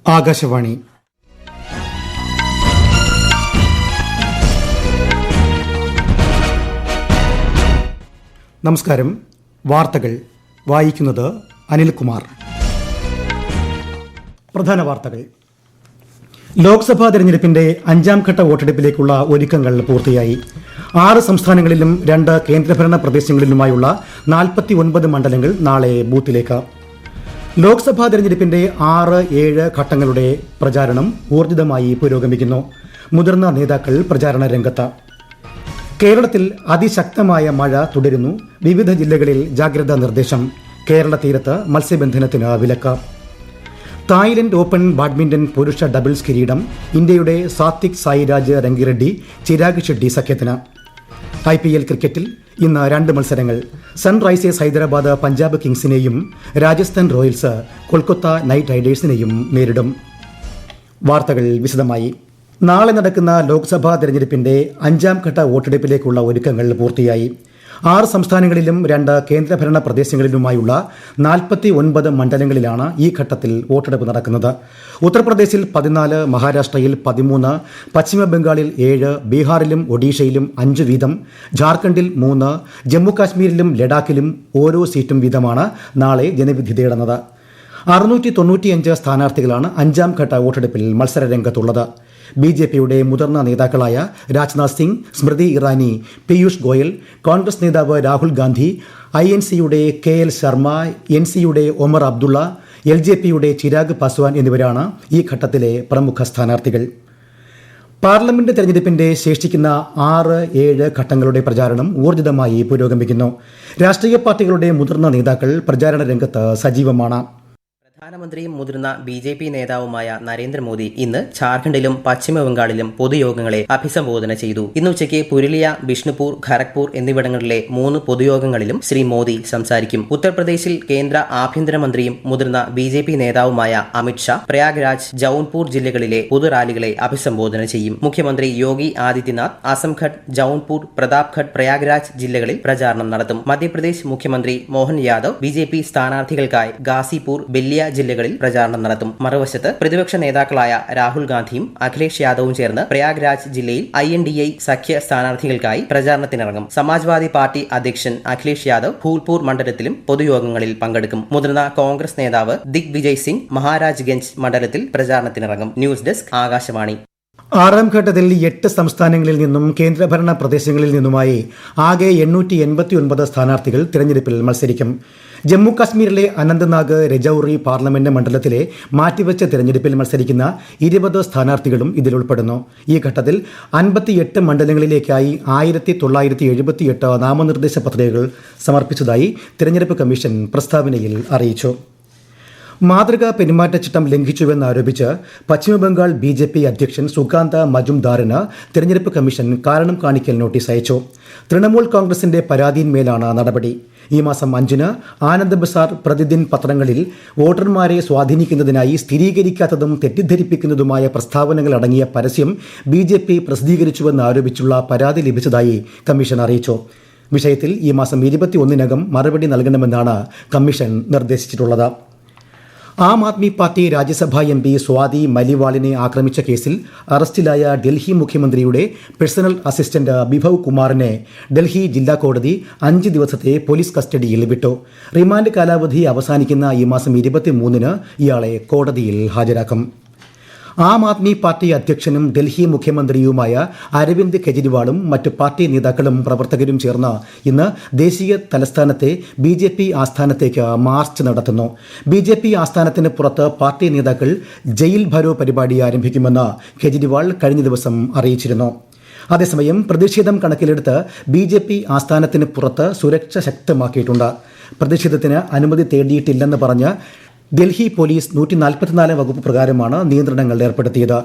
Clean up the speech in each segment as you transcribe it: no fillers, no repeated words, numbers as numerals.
ആകാശവാണി. നമസ്കാരം. വാർത്തകൾ വായിക്കുന്നത് അനിൽകുമാർ. പ്രധാന വാർത്തകൾ. ലോക്സഭാ തെരഞ്ഞെടുപ്പിന്റെ 5ാം ഘട്ട വോട്ടെടുപ്പിലേക്കുള്ള ഒരുക്കങ്ങൾ പൂർത്തിയായി. 6 സംസ്ഥാനങ്ങളിലും 2 കേന്ദ്രഭരണ പ്രദേശങ്ങളിലുമായുള്ള 49 മണ്ഡലങ്ങൾ നാളെ ബൂത്തിലേക്ക്. ലോക്സഭാ തെരഞ്ഞെടുപ്പിന്റെ 6-7 ഘട്ടങ്ങളുടെ പ്രചാരണം ഊർജിതമായി പുരോഗമിക്കുന്നു. മുതിർന്ന നേതാക്കൾ പ്രചാരണ രംഗത്ത്. കേരളത്തിൽ അതിശക്തമായ മഴ തുടരുന്നു. വിവിധ ജില്ലകളിൽ ജാഗ്രതാ നിർദ്ദേശം. കേരള തീരത്ത് മത്സ്യബന്ധനത്തിന് വിലക്ക്. തായ്ലൻഡ് ഓപ്പൺ ബാഡ്മിന്റൺ പുരുഷ ഡബിൾസ് കിരീടം ഇന്ത്യയുടെ സാത്വിക് സായിരാജ് രംഗിറെഡ്ഡി ചിരാഗ് ഷെഡ്ഡി സഖ്യത്തിന്. IPL ക്രിക്കറ്റിൽ ഇന്ന് 2 മത്സരങ്ങൾ. സൺറൈസേഴ്സ് ഹൈദരാബാദ് പഞ്ചാബ് കിങ്സിനെയും രാജസ്ഥാൻ റോയൽസ് കൊൽക്കത്ത നൈറ്റ് റൈഡേഴ്സിനെയും നേരിടും. വാർത്തകൾ വിശദമായി. നാളെ നടക്കുന്ന ലോക്സഭാ തെരഞ്ഞെടുപ്പിന്റെ 5ാം ഘട്ട വോട്ടെടുപ്പിലേക്കുള്ള ഒരുക്കങ്ങൾ പൂർത്തിയായി. 6 സംസ്ഥാനങ്ങളിലും 2 കേന്ദ്രഭരണ പ്രദേശങ്ങളിലുമായുള്ള 49 മണ്ഡലങ്ങളിലാണ് ഈ ഘട്ടത്തിൽ വോട്ടെടുപ്പ് നടക്കുന്നത്. ഉത്തർപ്രദേശിൽ 14, മഹാരാഷ്ട്രയിൽ 13, പശ്ചിമബംഗാളിൽ 7, ബീഹാറിലും ഒഡീഷയിലും 5 വീതം, ജാർഖണ്ഡിൽ 3, ജമ്മുകാശ്മീരിലും ലഡാക്കിലും ഓരോ സീറ്റും വീതമാണ് നാളെ ജനവിധി തേടുന്നത്. 695 സ്ഥാനാർത്ഥികളാണ് 5ാം ഘട്ട വോട്ടെടുപ്പിൽ മത്സരരംഗത്തുള്ളത്. BJPയുടെ മുതിർന്ന നേതാക്കളായ രാജ്നാഥ് സിംഗ്, സ്മൃതി ഇറാനി, പീയൂഷ് ഗോയൽ, കോൺഗ്രസ് നേതാവ് രാഹുൽ ഗാന്ധി, INCയുടെ KL ശർമ്മ, NCയുടെ ഒമർ അബ്ദുള്ള, LJPയുടെ ചിരാഗ് പാസ്വാൻ എന്നിവരാണ് ഈ ഘട്ടത്തിലെ പ്രമുഖ സ്ഥാനാർത്ഥികൾ. പാർലമെന്റ് തെരഞ്ഞെടുപ്പിന്റെ ശേഷിക്കുന്ന 6-7 ഘട്ടങ്ങളുടെ പ്രചാരണം ഊർജിതമായി പുരോഗമിക്കുന്നു. രാഷ്ട്രീയ പാർട്ടികളുടെ മുതിർന്ന നേതാക്കൾ പ്രചാരണ രംഗത്ത് സജീവമാണ്. പ്രധാനമന്ത്രിയും മുതിർന്ന BJP നേതാവുമായ നരേന്ദ്രമോദി ഇന്ന് ഝാർഖണ്ഡിലും പശ്ചിമബംഗാളിലും പൊതുയോഗങ്ങളെ അഭിസംബോധന ചെയ്തു. ഇന്ന് ഉച്ചയ്ക്ക് പുരുലിയ, ബിഷ്ണുപൂർ, ഖരഗ്പൂർ എന്നിവിടങ്ങളിലെ 3 പൊതുയോഗങ്ങളിലും ശ്രീ മോദി സംസാരിക്കും. ഉത്തർപ്രദേശിൽ കേന്ദ്ര ആഭ്യന്തരമന്ത്രിയും മുതിർന്ന BJP നേതാവുമായ അമിത് ഷാ പ്രയാഗ്രാജ്, ജൌൻപൂർ ജില്ലകളിലെ പൊതുറാലികളെ അഭിസംബോധന ചെയ്യും. മുഖ്യമന്ത്രി യോഗി ആദിത്യനാഥ് അസംഘഡ്, ജൌൻപൂർ, പ്രതാപ്ഗഡ്, പ്രയാഗ്രാജ് ജില്ലകളിൽ പ്രചാരണം നടത്തും. മധ്യപ്രദേശ് മുഖ്യമന്ത്രി മോഹൻ യാദവ് BJP സ്ഥാനാർത്ഥികൾക്കായി ഗാസിപൂർ, ബല്ലിയ ജില്ലകളിൽ പ്രചാരണം നടത്തും. മറുവശത്ത് പ്രതിപക്ഷ നേതാക്കളായ രാഹുൽ ഗാന്ധിയും അഖിലേഷ് യാദവും ചേർന്ന് പ്രയാഗ്രാജ് ജില്ലയിൽ INDA സഖ്യ സ്ഥാനാർത്ഥികൾക്കായി പ്രചാരണത്തിനിറങ്ങും. സമാജ്വാദി പാർട്ടി അധ്യക്ഷൻ അഖിലേഷ് യാദവ് ഫൂൽപൂർ മണ്ഡലത്തിലും പൊതുയോഗങ്ങളിൽ പങ്കെടുക്കും. മുതിർന്ന കോൺഗ്രസ് നേതാവ് ദിഗ്വിജയ് സിംഗ് മഹാരാജ്ഗഞ്ച് മണ്ഡലത്തിൽ പ്രചാരണത്തിനിറങ്ങും. News desk, Akashvani. 6ാം ഘട്ടത്തിൽ 8 സംസ്ഥാനങ്ങളിൽ നിന്നും കേന്ദ്രഭരണ പ്രദേശങ്ങളിൽ നിന്നുമായി ആകെ 889 സ്ഥാനാർത്ഥികൾ തിരഞ്ഞെടുപ്പിൽ മത്സരിക്കും. ജമ്മു കാശ്മീരിലെ അനന്ത്നാഗ്, രജൌറി പാർലമെന്റ് മണ്ഡലത്തിലെ മാറ്റിവെച്ച തിരഞ്ഞെടുപ്പിൽ മത്സരിക്കുന്ന 20 സ്ഥാനാർത്ഥികളും ഇതിലുൾപ്പെടുന്നു. ഈ ഘട്ടത്തിൽ 58 മണ്ഡലങ്ങളിലേക്കായി 1978 നാമനിർദ്ദേശ പത്രികകൾ സമർപ്പിച്ചതായി തിരഞ്ഞെടുപ്പ് കമ്മീഷൻ പ്രസ്താവനയിൽ അറിയിച്ചു. മാതൃകാ പെരുമാറ്റച്ചട്ടം ലംഘിച്ചുവെന്നാരോപിച്ച് പശ്ചിമബംഗാൾ BJP അധ്യക്ഷൻ സുകാന്ത മജുംദാറിന് തിരഞ്ഞെടുപ്പ് കമ്മീഷൻ കാരണം കാണിക്കൽ നോട്ടീസ് അയച്ചു. തൃണമൂൽ കോൺഗ്രസിന്റെ പരാതിയിന്മേലാണ് നടപടി. ഈ മാസം 5-ന് ആനന്ദ് ബസാർ, പ്രതിദിൻ പത്രങ്ങളിൽ വോട്ടർമാരെ സ്വാധീനിക്കുന്നതിനായി സ്ഥിരീകരിക്കാത്തതും തെറ്റിദ്ധരിപ്പിക്കുന്നതുമായ പ്രസ്താവനകൾ അടങ്ങിയ പരസ്യം BJP പ്രസിദ്ധീകരിച്ചുവെന്നാരോപിച്ചുള്ള പരാതി ലഭിച്ചതായി കമ്മീഷൻ അറിയിച്ചു. വിഷയത്തിൽ ഈ മാസം 21-നകം മറുപടി നൽകണമെന്നാണ് കമ്മീഷൻ നിർദ്ദേശിച്ചിട്ടുള്ളത്. ആം ആദ്മി പാർട്ടി രാജ്യസഭാ MP സ്വാതി മലിവാളിനെ ആക്രമിച്ച കേസിൽ അറസ്റ്റിലായ ഡൽഹി മുഖ്യമന്ത്രിയുടെ പേഴ്സണൽ അസിസ്റ്റന്റ് ബിഭവ് കുമാറിനെ ഡൽഹി ജില്ലാ കോടതി 5 ദിവസത്തെ പോലീസ് കസ്റ്റഡിയിൽ വിട്ടു. റിമാൻഡ് കാലാവധി അവസാനിക്കുന്ന ഈ മാസം 23-ന് ഇയാളെ കോടതിയിൽ ഹാജരാക്കും. ആം ആദ്മി പാർട്ടി അധ്യക്ഷനും ഡൽഹി മുഖ്യമന്ത്രിയുമായ അരവിന്ദ് കെജ്രിവാളും മറ്റ് പാർട്ടി നേതാക്കളും പ്രവർത്തകരും ചേർന്ന് ഇന്ന് ദേശീയ തലസ്ഥാനത്തെ BJP ആസ്ഥാനത്തേക്ക് മാർച്ച് നടത്തുന്നു. BJP ആസ്ഥാനത്തിന് പുറത്ത് പാർട്ടി നേതാക്കൾ ജയിൽ ഭരോ പരിപാടി ആരംഭിക്കുമെന്ന് കെജ്രിവാൾ കഴിഞ്ഞ ദിവസം അറിയിച്ചിരുന്നു. അതേസമയം പ്രതിഷേധം കണക്കിലെടുത്ത് BJP ആസ്ഥാനത്തിന് പുറത്ത് സുരക്ഷ ശക്തമാക്കിയിട്ടുണ്ട്. പ്രതിഷേധത്തിന് അനുമതി തേടിയിട്ടില്ലെന്ന് പറഞ്ഞ് ഡൽഹി പോലീസ് 144 വകുപ്പ് പ്രകാരമാണ് നിയന്ത്രണങ്ങൾ ഏർപ്പെടുത്തിയത്.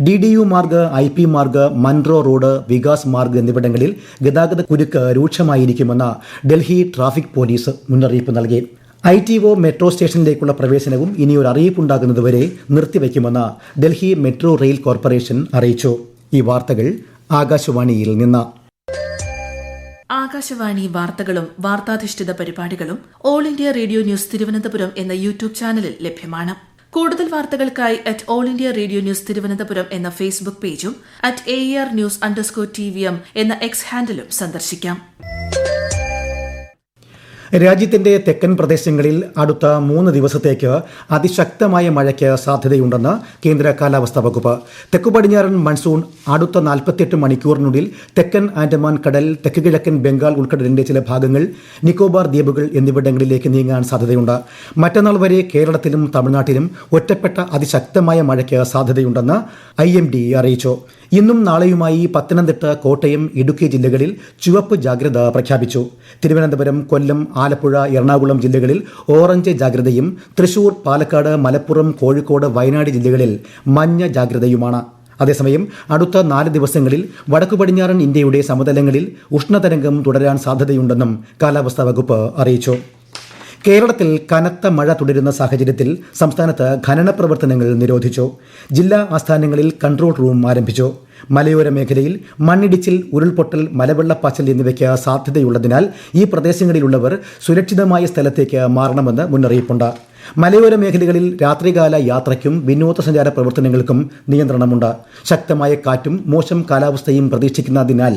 DDU Marg, IP Marg, Munro road, Vikas Marg എന്നിവിടങ്ങളിൽ ഗതാഗത കുരുക്ക് രൂക്ഷമായിരിക്കുമെന്ന് ഡൽഹി ട്രാഫിക് പോലീസ് മുന്നറിയിപ്പ് നൽകി. ITO മെട്രോ സ്റ്റേഷനിലേക്കുള്ള പ്രവേശനവും ഇനിയൊരു അറിയിപ്പുണ്ടാകുന്നതുവരെ നിർത്തിവെക്കുമെന്ന് ഡൽഹി മെട്രോ റെയിൽ കോർപ്പറേഷൻ അറിയിച്ചു. ഈ വാർത്തകൾ ആകാശവാണിയിൽ നിന്ന്. ആകാശവാണി വാർത്തകളും വാർത്താധിഷ്ഠിത പരിപാടികളും all India radio news Thiruvananthapuram എന്ന യൂട്യൂബ് ചാനലിൽ ലഭ്യമാണ്. കൂടുതൽ വാർത്തകൾക്കായി @All India Radio News Thiruvananthapuram എന്ന ഫേസ്ബുക്ക് പേജും @AER_News_TVM എന്ന എക്സ് ഹാൻഡിലും സന്ദർശിക്കാം. രാജ്യത്തിന്റെ തെക്കൻ പ്രദേശങ്ങളിൽ അടുത്ത 3 ദിവസത്തേക്ക് അതിശക്തമായ മഴയ്ക്ക് സാധ്യതയുണ്ടെന്ന് കേന്ദ്ര കാലാവസ്ഥാ വകുപ്പ്. തെക്കുപടിഞ്ഞാറൻ മൺസൂൺ അടുത്ത 48 മണിക്കൂറിനുള്ളിൽ തെക്കൻ ആൻഡമാൻ കടൽ, തെക്ക് കിഴക്കൻ ബംഗാൾ ഉൾക്കടലിന്റെ ചില ഭാഗങ്ങൾ, നിക്കോബാർ ദ്വീപുകൾ എന്നിവിടങ്ങളിലേക്ക് നീങ്ങാൻ സാധ്യതയുണ്ട്. മറ്റന്നാൾ വരെ കേരളത്തിലും തമിഴ്നാട്ടിലും ഒറ്റപ്പെട്ട അതിശക്തമായ മഴയ്ക്ക് സാധ്യതയുണ്ടെന്ന് IMD അറിയിച്ചു. ഇന്നും നാളെയുമായി പത്തനംതിട്ട, കോട്ടയം, ഇടുക്കി ജില്ലകളിൽ ചുവപ്പ് ജാഗ്രത പ്രഖ്യാപിച്ചു. തിരുവനന്തപുരം, കൊല്ലം, ആലപ്പുഴ, എറണാകുളം ജില്ലകളിൽ ഓറഞ്ച് ജാഗ്രതയും തൃശൂർ, പാലക്കാട്, മലപ്പുറം, കോഴിക്കോട്, വയനാട് ജില്ലകളിൽ മഞ്ഞ ജാഗ്രതയുമാണ്. അതേസമയം അടുത്ത 4 ദിവസങ്ങളിൽ വടക്കു പടിഞ്ഞാറൻ ഇന്ത്യയുടെ സമതലങ്ങളിൽ ഉഷ്ണതരംഗം തുടരാൻ സാധ്യതയുണ്ടെന്നും കാലാവസ്ഥാ വകുപ്പ് അറിയിച്ചു. കേരളത്തിൽ കനത്ത മഴ തുടരുന്ന സാഹചര്യത്തിൽ സംസ്ഥാനത്ത് ഖനന പ്രവർത്തനങ്ങൾ നിരോധിച്ചു. ജില്ലാ ആസ്ഥാനങ്ങളിൽ കൺട്രോൾ റൂം ആരംഭിച്ചു. മലയോര മേഖലയിൽ മണ്ണിടിച്ചിൽ, ഉരുൾപൊട്ടൽ, മലവെള്ളപ്പാച്ചൽ എന്നിവയ്ക്ക് സാധ്യതയുള്ളതിനാൽ ഈ പ്രദേശങ്ങളിലുള്ളവർ സുരക്ഷിതമായ സ്ഥലത്തേക്ക് മാറണമെന്ന് മുന്നറിയിപ്പുണ്ട്. മലയോര മേഖലകളിൽ രാത്രികാല യാത്രയ്ക്കും വിനോദസഞ്ചാര പ്രവർത്തനങ്ങൾക്കും നിയന്ത്രണമുണ്ട്. ശക്തമായ കാറ്റും മോശം കാലാവസ്ഥയും പ്രതീക്ഷിക്കുന്നതിനാൽ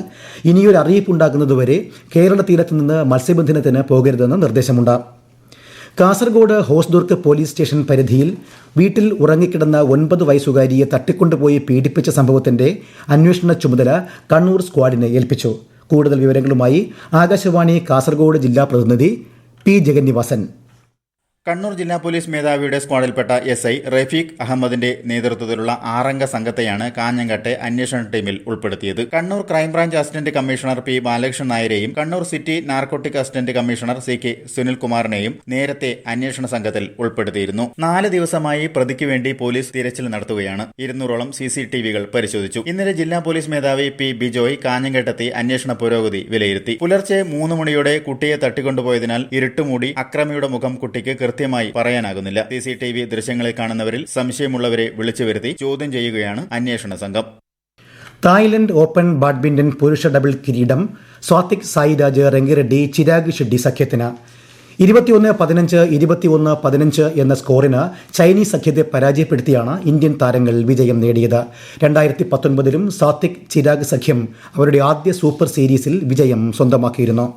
ഇനിയൊരു അറിയിപ്പുണ്ടാകുന്നതുവരെ കേരള തീരത്ത് നിന്ന് മത്സ്യബന്ധനത്തിന് പോകരുതെന്ന് നിർദ്ദേശമുണ്ട്. കാസർഗോഡ് ഹോസ്ദുർഗ് പോലീസ് സ്റ്റേഷൻ പരിധിയിൽ വീട്ടിൽ ഉറങ്ങിക്കിടന്ന 9 വയസ്സുകാരിയെ തട്ടിക്കൊണ്ടുപോയി പീഡിപ്പിച്ച സംഭവത്തിന്റെ അന്വേഷണ ചുമതല കണ്ണൂർ സ്ക്വാഡിനെ ഏൽപ്പിച്ചു. കൂടുതൽ വിവരങ്ങളുമായി ആകാശവാണി കാസർഗോഡ് ജില്ലാ പ്രതിനിധി പി ജഗന്നിവാസൻ. കണ്ണൂർ ജില്ലാ പോലീസ് മേധാവിയുടെ സ്ക്വാഡിൽപ്പെട്ട SI റഫീഖ് അഹമ്മദിന്റെ നേതൃത്വത്തിലുള്ള 6 സംഘത്തെയാണ് കാഞ്ഞങ്ങാട്ടെ അന്വേഷണ ടീമിൽ ഉൾപ്പെടുത്തിയത്. Kannur crime branch assistant commissioner P Balakrishnan നായരെയും Kannur city narcotic assistant commissioner CK സുനിൽകുമാറിനെയും നേരത്തെ അന്വേഷണ സംഘത്തിൽ ഉൾപ്പെടുത്തിയിരുന്നു. 4 ദിവസമായി പ്രതിക്ക് വേണ്ടി പോലീസ് തിരച്ചിൽ നടത്തുകയാണ്. 200ഓളം CCTVകൾ പരിശോധിച്ചു. ഇന്നലെ ജില്ലാ പോലീസ് മേധാവി P ബിജോയ് കാഞ്ഞങ്ങാട്ടെത്തി അന്വേഷണ പുരോഗതി വിലയിരുത്തി. പുലർച്ചെ 3 മണിയോടെ കുട്ടിയെ തട്ടിക്കൊണ്ടുപോയതിനാൽ ഇരുട്ടുമൂടി അക്രമിയുടെ മുഖം കുട്ടിക്ക് കൃത്യമായി പറയാനാകുന്നില്ല. CCTV ദൃശ്യങ്ങളിൽ കാണുന്നവരിൽ സംശയമുള്ളവരെ വിളിച്ചു വരുത്തി ചോദ്യം ചെയ്യുകയാണ് അന്വേഷണ സംഘം. തായ്ലൻഡ് ഓപ്പൺ ബാഡ്മിന്റൺ പുരുഷ ഡബിൾ കിരീടം സ്വാതിക് സായിരാജ്, രംഗിറെഡ്ഡി, ചിരാഗ് ഷെഡ്ഡി സഖ്യത്തിന്. 21-15, 21-15 എന്ന സ്കോറിന് ചൈനീസ് സഖ്യത്തെ പരാജയപ്പെടുത്തിയാണ് ഇന്ത്യൻ താരങ്ങൾ വിജയം നേടിയത്. 2019-ലും സാത്വിക് ചിരാഗ് സഖ്യം അവരുടെ ആദ്യ സൂപ്പർ സീരീസിൽ വിജയം സ്വന്തമാക്കിയിരുന്നു.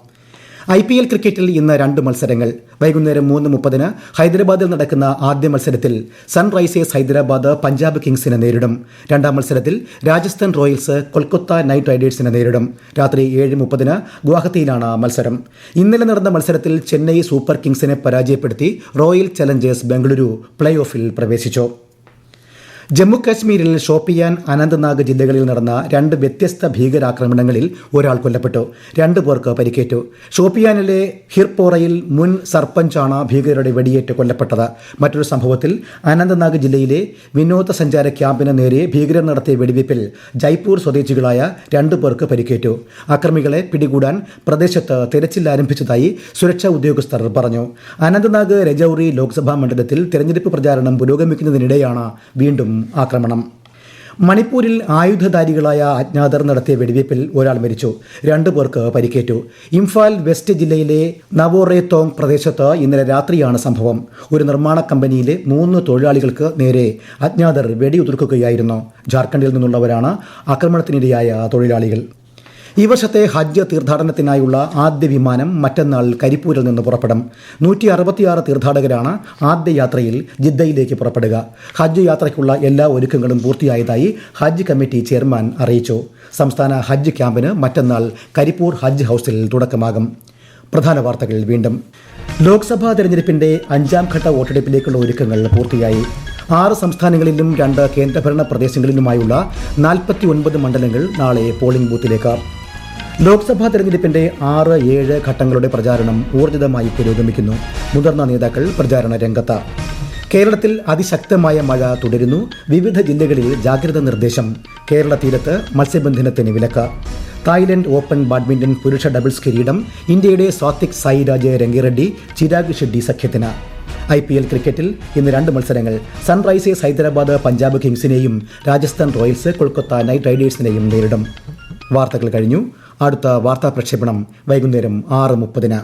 IPL ക്രിക്കറ്റിൽ ഇന്ന് 2 മത്സരങ്ങൾ. വൈകുന്നേരം 3:30 ഹൈദരാബാദിൽ നടക്കുന്ന ആദ്യ മത്സരത്തിൽ സൺറൈസേഴ്സ് ഹൈദരാബാദ് പഞ്ചാബ് കിങ്സിനെ നേരിടും. രണ്ടാം മത്സരത്തിൽ രാജസ്ഥാൻ റോയൽസ് കൊൽക്കത്ത നൈറ്റ് റൈഡേഴ്സിനെ നേരിടും. രാത്രി 7:30 ഗുവാഹത്തിയിലാണ് മത്സരം. ഇന്നലെ നടന്ന മത്സരത്തിൽ ചെന്നൈ സൂപ്പർ കിങ്സിനെ പരാജയപ്പെടുത്തി റോയൽ ചലഞ്ചേഴ്സ് ബംഗളൂരു പ്ലേ ഓഫിൽ പ്രവേശിച്ചു. ജമ്മു കാശ്മീരിൽ ഷോപ്പിയാൻ, അനന്ത്നാഗ് ജില്ലകളിൽ നടന്ന 2 വ്യത്യസ്ത ഭീകരാക്രമണങ്ങളിൽ ഒരാൾ കൊല്ലപ്പെട്ടു. 2 പേർക്ക് പരിക്കേറ്റു. ഷോപ്പിയാനിലെ ഹിർപോറയിൽ മുൻ സർപഞ്ചാണ് ഭീകരരുടെ വെടിയേറ്റ് കൊല്ലപ്പെട്ടത്. മറ്റൊരു സംഭവത്തിൽ അനന്ത്നാഗ് ജില്ലയിലെ വിനോദസഞ്ചാര ക്യാമ്പിന് നേരെ ഭീകരർ നടത്തിയ വെടിവയ്പിൽ ജയ്പൂർ സ്വദേശികളായ 2 പേർക്ക് പരിക്കേറ്റു. അക്രമികളെ പിടികൂടാൻ പ്രദേശത്ത് തെരച്ചിൽ ആരംഭിച്ചതായി സുരക്ഷാ ഉദ്യോഗസ്ഥർ പറഞ്ഞു. അനന്ത്നാഗ് രജൌറി ലോക്സഭാ മണ്ഡലത്തിൽ തെരഞ്ഞെടുപ്പ് പ്രചാരണം പുരോഗമിക്കുന്നതിനിടെയാണ് വീണ്ടും ആക്രമണം. മണിപ്പൂരിൽ ആയുധധാരികളായ അജ്ഞാതർ നടത്തിയ വെടിവയ്പിൽ ഒരാൾ മരിച്ചു. 2 പേർക്ക് പരിക്കേറ്റു. ഇംഫാൽ വെസ്റ്റ് ജില്ലയിലെ നവോറേത്തോങ് പ്രദേശത്ത് ഇന്നലെ രാത്രിയാണ് സംഭവം. ഒരു നിർമ്മാണ കമ്പനിയിലെ 3 തൊഴിലാളികൾക്ക് നേരെ അജ്ഞാതർ വെടിയുതിർക്കുകയായിരുന്നു. ജാർഖണ്ഡിൽ നിന്നുള്ളവരാണ് ആക്രമണത്തിനിരയായ തൊഴിലാളികൾ. ഈ വർഷത്തെ ഹജ്ജ് തീർത്ഥാടനത്തിനായുള്ള ആദ്യ വിമാനം മറ്റന്നാൾ കരിപ്പൂരിൽ നിന്ന് പുറപ്പെടും. 166 തീർത്ഥാടകരാണ് ആദ്യ യാത്രയിൽ ജിദ്ദയിലേക്ക് പുറപ്പെടുക. ഹജ്ജ് യാത്രയ്ക്കുള്ള എല്ലാ ഒരുക്കങ്ങളും പൂർത്തിയായതായി ഹജ്ജ് കമ്മിറ്റി ചെയർമാൻ അറിയിച്ചു. സംസ്ഥാന ഹജ്ജ് ക്യാമ്പിന് മറ്റന്നാൾ കരിപ്പൂർ ഹജ്ജ് ഹൌസിൽ തുടക്കമാകും. പ്രധാന വാർത്തകൾ വീണ്ടും. ലോക്സഭാ തെരഞ്ഞെടുപ്പിന്റെ 5ാം ഘട്ട വോട്ടെടുപ്പിലേക്കുള്ള ഒരുക്കങ്ങൾ പൂർത്തിയായി. 6 സംസ്ഥാനങ്ങളിലും 2 കേന്ദ്രഭരണ പ്രദേശങ്ങളിലുമായുള്ള 49 മണ്ഡലങ്ങൾ നാളെ പോളിംഗ് ബൂത്തിലേക്ക്. ലോക്സഭാ തെരഞ്ഞെടുപ്പിന്റെ 6-7 ഘട്ടങ്ങളുടെ പ്രചാരണം ഊർജിതമായി പുരോഗമിക്കുന്നു. മുതിർന്ന നേതാക്കൾ പ്രചാരണ രംഗത്ത്. കേരളത്തിൽ അതിശക്തമായ മഴ തുടരുന്നു. വിവിധ ജില്ലകളിൽ ജാഗ്രതാ നിർദ്ദേശം. കേരള തീരത്ത് മത്സ്യബന്ധനത്തിന് വിലക്ക്. തായ്ലൻഡ് ഓപ്പൺ ബാഡ്മിന്റൺ പുരുഷ ഡബിൾസ് കിരീടം ഇന്ത്യയുടെ സ്വാതിക് സായിരാജ്, രംഗിറെഡ്ഡി, ചിരാഗ് ഷെഡ്ഡി സഖ്യത്തിന്. IPL ക്രിക്കറ്റിൽ ഇന്ന് 2 മത്സരങ്ങൾ. സൺറൈസേഴ്സ് ഹൈദരാബാദ് പഞ്ചാബ് കിങ്സിനെയും രാജസ്ഥാൻ റോയൽസ് കൊൽക്കത്ത നൈറ്റ് റൈഡേഴ്സിനെയും നേരിടും. വാർത്തകൾ കഴിഞ്ഞു. അടുത്ത വാർത്താ പ്രക്ഷേപണം വൈകുന്നേരം 6:30.